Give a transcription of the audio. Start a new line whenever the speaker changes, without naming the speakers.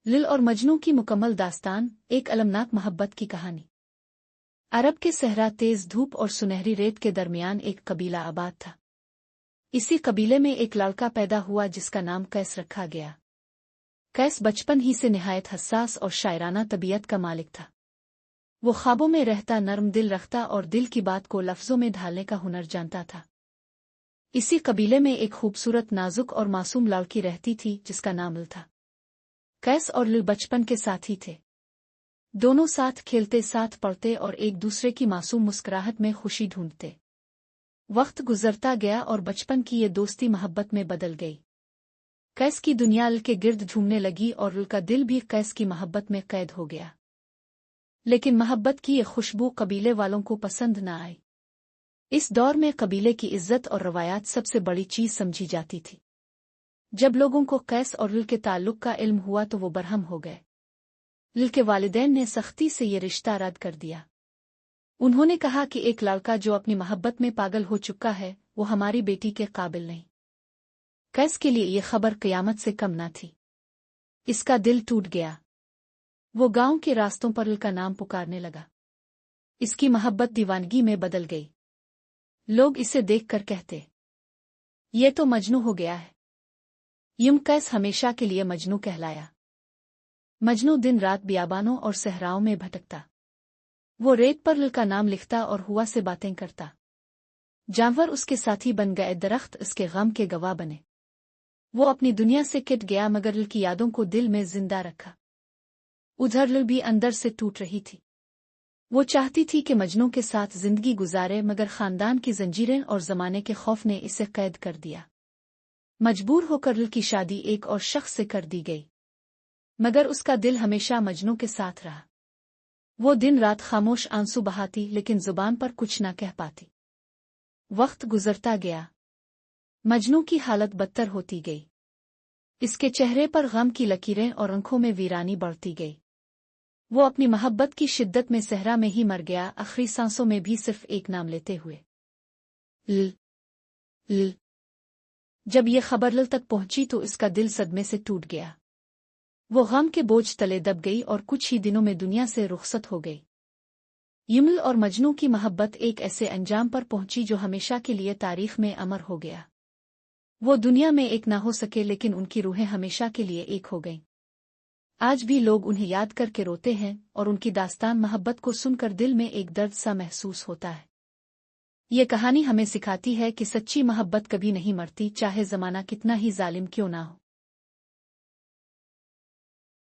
لیل اور مجنوں کی مکمل داستان، ایک المناک محبت کی کہانی۔ عرب کے صحرا، تیز دھوپ اور سنہری ریت کے درمیان ایک قبیلہ آباد تھا۔ اسی قبیلے میں ایک لڑکا پیدا ہوا جس کا نام قیس رکھا گیا۔ قیس بچپن ہی سے نہایت حساس اور شاعرانہ طبیعت کا مالک تھا۔ وہ خوابوں میں رہتا، نرم دل رکھتا اور دل کی بات کو لفظوں میں ڈھالنے کا ہنر جانتا تھا۔ اسی قبیلے میں ایک خوبصورت، نازک اور معصوم لڑکی رہتی تھی جس کا نام لیل تھا۔ قیس اور لیل بچپن کے ساتھی تھے۔ دونوں ساتھ کھیلتے، ساتھ پڑھتے اور ایک دوسرے کی معصوم مسکراہٹ میں خوشی ڈھونڈتے۔ وقت گزرتا گیا اور بچپن کی یہ دوستی محبت میں بدل گئی۔ قیس کی دنیا لیل کے گرد گھومنے لگی اور لیل کا دل بھی قیس کی محبت میں قید ہو گیا۔ لیکن محبت کی یہ خوشبو قبیلے والوں کو پسند نہ آئی۔ اس دور میں قبیلے کی عزت اور روایات سب سے بڑی چیز سمجھی جاتی تھی۔ جب لوگوں کو قیس اور لیل کے تعلق کا علم ہوا تو وہ برہم ہو گئے۔ لیل کے والدین نے سختی سے یہ رشتہ رد کر دیا۔ انہوں نے کہا کہ ایک لڑکا جو اپنی محبت میں پاگل ہو چکا ہے، وہ ہماری بیٹی کے قابل نہیں۔ قیس کے لیے یہ خبر قیامت سے کم نہ تھی۔ اس کا دل ٹوٹ گیا۔ وہ گاؤں کے راستوں پر لیل کا نام پکارنے لگا۔ اس کی محبت دیوانگی میں بدل گئی۔ لوگ اسے دیکھ کر کہتے، یہ تو مجنوں ہو گیا ہے۔ قیس ہمیشہ کے لیے مجنوں کہلایا۔ مجنوں دن رات بیابانوں اور صحراؤں میں بھٹکتا۔ وہ ریت پر لیل کا نام لکھتا اور ہوا سے باتیں کرتا۔ جانور اس کے ساتھی بن گئے، درخت اس کے غم کے گواہ بنے۔ وہ اپنی دنیا سے کٹ گیا مگر لیل کی یادوں کو دل میں زندہ رکھا۔ ادھر لیل بھی اندر سے ٹوٹ رہی تھی۔ وہ چاہتی تھی کہ مجنوں کے ساتھ زندگی گزارے مگر خاندان کی زنجیریں اور زمانے کے خوف نے اسے قید کر دیا۔ مجبور ہو کر لیل کی شادی ایک اور شخص سے کر دی گئی، مگر اس کا دل ہمیشہ مجنوں کے ساتھ رہا۔ وہ دن رات خاموش آنسو بہاتی لیکن زبان پر کچھ نہ کہہ پاتی۔ وقت گزرتا گیا۔ مجنوں کی حالت بدتر ہوتی گئی۔ اس کے چہرے پر غم کی لکیریں اور آنکھوں میں ویرانی بڑھتی گئی۔ وہ اپنی محبت کی شدت میں صحرا میں ہی مر گیا، آخری سانسوں میں بھی صرف ایک نام لیتے ہوئے، لیل، لیل۔ جب یہ خبر لیل تک پہنچی تو اس کا دل صدمے سے ٹوٹ گیا۔ وہ غم کے بوجھ تلے دب گئی اور کچھ ہی دنوں میں دنیا سے رخصت ہو گئی۔ لیل اور مجنوں کی محبت ایک ایسے انجام پر پہنچی جو ہمیشہ کے لیے تاریخ میں امر ہو گیا۔ وہ دنیا میں ایک نہ ہو سکے لیکن ان کی روحیں ہمیشہ کے لیے ایک ہو گئیں۔ آج بھی لوگ انہیں یاد کر کے روتے ہیں اور ان کی داستان محبت کو سن کر دل میں ایک درد سا محسوس ہوتا ہے۔ یہ کہانی ہمیں سکھاتی ہے کہ سچی محبت کبھی نہیں مرتی، چاہے زمانہ کتنا ہی ظالم کیوں نہ ہو۔